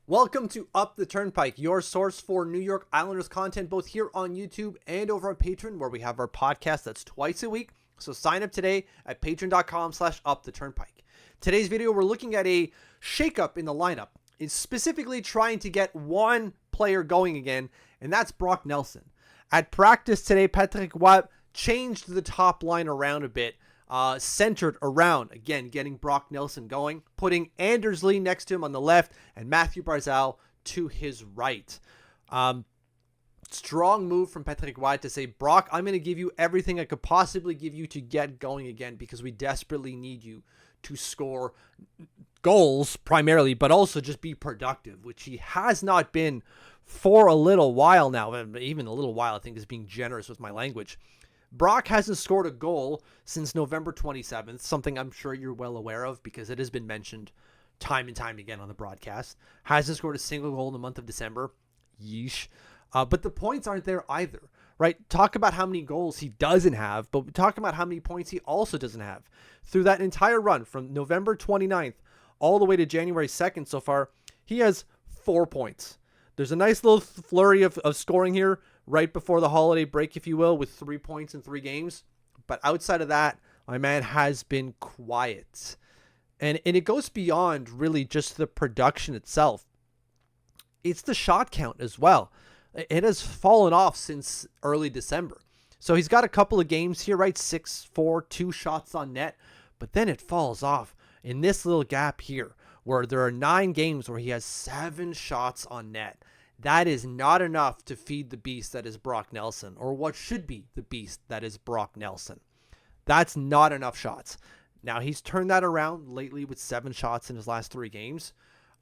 Welcome to Up the Turnpike, your source for New York Islanders content, both here on YouTube and over on Patreon, where we have our podcast that's twice a week. So sign up today at patreon.com/uptheturnpike. Today's video, we're looking at a shakeup in the lineup. It's specifically trying to get one player going again, and that's Brock Nelson. At practice today, Patrick Roy changed the top line around a bit, centered around, again, getting Brock Nelson going, putting Andersley next to him on the left and Mathew Barzal to his right. Strong move from Patrick Roy to say, Brock, I'm going to give you everything I could possibly give you to get going again because we desperately need you to score goals primarily, but also just be productive, which he has not been for a little while now. Even a little while, I think, is being generous with my language. Brock hasn't scored a goal since November 27th, something I'm sure you're well aware of because it has been mentioned time and time again on the broadcast. Hasn't scored a single goal in the month of December. Yeesh. But the points aren't there either, right? Talk about how many goals he doesn't have, but talk about how many points he also doesn't have. Through that entire run from November 29th all the way to January 2nd so far, he has 4 points. There's a nice little flurry of scoring here right before the holiday break, if you will, with 3 points in 3 games. But outside of that, my man has been quiet. And it goes beyond really just the production itself. It's the shot count as well. It has fallen off since early December. So he's got a couple of games here, right? 6, 4, 2 shots on net. But then it falls off in this little gap here where there are 9 games where he has 7 shots on net. That is not enough to feed the beast that is Brock Nelson, or what should be the beast that is Brock Nelson. That's not enough shots. Now, he's turned that around lately with 7 shots in his last 3 games.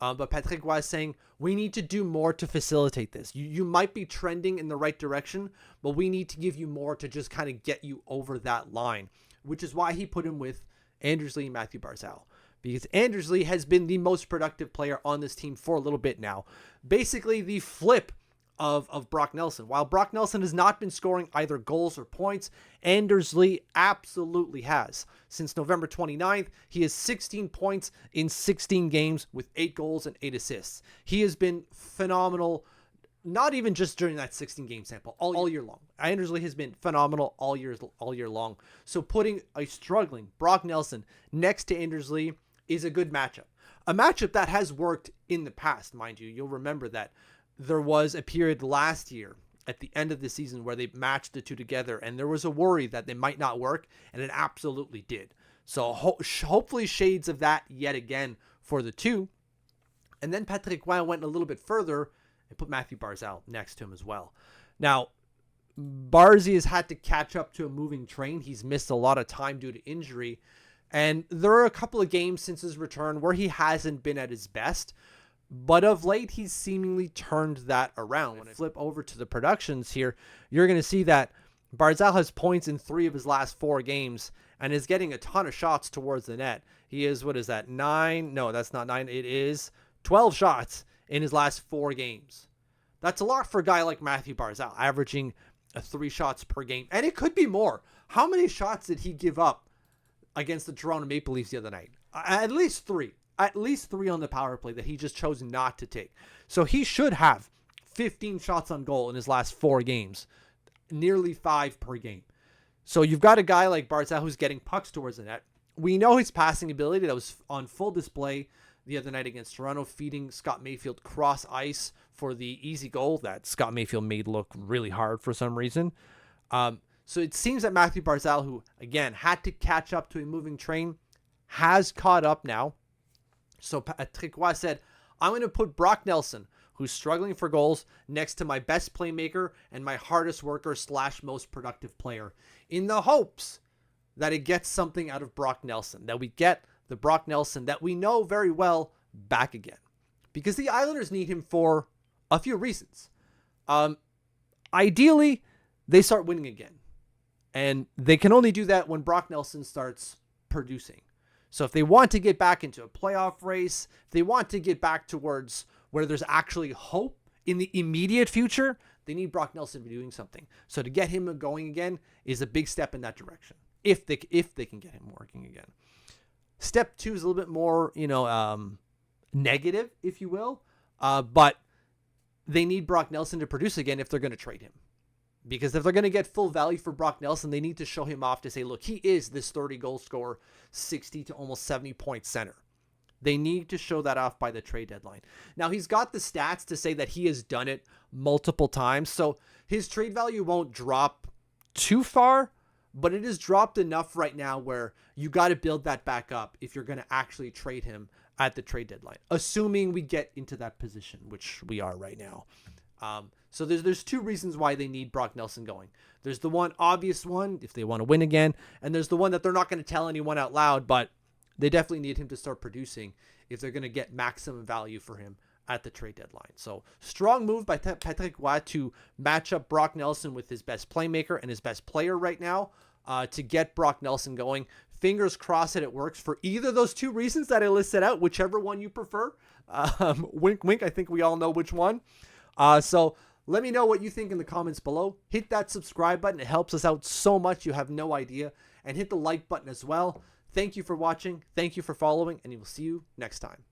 But Patrick Roy is saying, we need to do more to facilitate this. You might be trending in the right direction, but we need to give you more to just kind of get you over that line, which is why he put him with Andersley and Mathew Barzal. Because Andersley has been the most productive player on this team for a little bit now. Basically the flip of Brock Nelson. While Brock Nelson has not been scoring either goals or points, Andersley absolutely has. Since November 29th, he has 16 points in 16 games with 8 goals and 8 assists. He has been phenomenal, not even just during that 16-game sample, all year long. Andersley has been phenomenal all year long. So putting a struggling Brock Nelson next to Andersley is a good matchup. A matchup that has worked in the past, mind you. You'll remember that there was a period last year at the end of the season where they matched the two together, and there was a worry that they might not work, and it absolutely did. So hopefully shades of that yet again for the two. And then Patrick Roy went a little bit further and put Mathew Barzal next to him as well. Now, Barzy has had to catch up to a moving train. He's missed a lot of time due to injury. And there are a couple of games since his return where he hasn't been at his best. But of late, he's seemingly turned that around. When I flip over to the productions here, you're going to see that Barzal has points in 3 of his last 4 games and is getting a ton of shots towards the net. He is, 9? No, that's not 9. It is 12 shots in his last 4 games. That's a lot for a guy like Mathew Barzal, averaging 3 shots per game. And it could be more. How many shots did he give up against the Toronto Maple Leafs the other night? At least 3. At least 3 on the power play that he just chose not to take. So he should have 15 shots on goal in his last 4 games. Nearly 5 per game. So you've got a guy like Barzal who's getting pucks towards the net. We know his passing ability that was on full display the other night against Toronto, feeding Scott Mayfield cross ice for the easy goal that Scott Mayfield made look really hard for some reason. So it seems that Mathew Barzal, who, again, had to catch up to a moving train, has caught up now. So Patrick Roy said, I'm going to put Brock Nelson, who's struggling for goals, next to my best playmaker and my hardest worker / most productive player, in the hopes that it gets something out of Brock Nelson, that we get the Brock Nelson that we know very well back again. Because the Islanders need him for a few reasons. Ideally, they start winning again. And they can only do that when Brock Nelson starts producing. So if they want to get back into a playoff race, if they want to get back towards where there's actually hope in the immediate future, they need Brock Nelson to be doing something. So to get him going again is a big step in that direction, if they can get him working again. Step 2 is a little bit more, negative, if you will. But they need Brock Nelson to produce again if they're going to trade him. Because if they're going to get full value for Brock Nelson, they need to show him off to say, look, he is this 30-goal scorer, 60 to almost 70-point center. They need to show that off by the trade deadline. Now, he's got the stats to say that he has done it multiple times, so his trade value won't drop too far, but it is dropped enough right now where you got to build that back up if you're going to actually trade him at the trade deadline, assuming we get into that position, which we are right now. So there's two reasons why they need Brock Nelson going. There's the one obvious one, if they want to win again, and there's the one that they're not going to tell anyone out loud, but they definitely need him to start producing if they're going to get maximum value for him at the trade deadline. So strong move by Patrick Roy to match up Brock Nelson with his best playmaker and his best player right now to get Brock Nelson going. Fingers crossed that it works for either of those two reasons that I listed out, whichever one you prefer. Wink, wink. I think we all know which one. So let me know what you think in the comments below. Hit that subscribe button. It helps us out so much. You have no idea. And hit the like button as well. Thank you for watching. Thank you for following. And we will see you next time.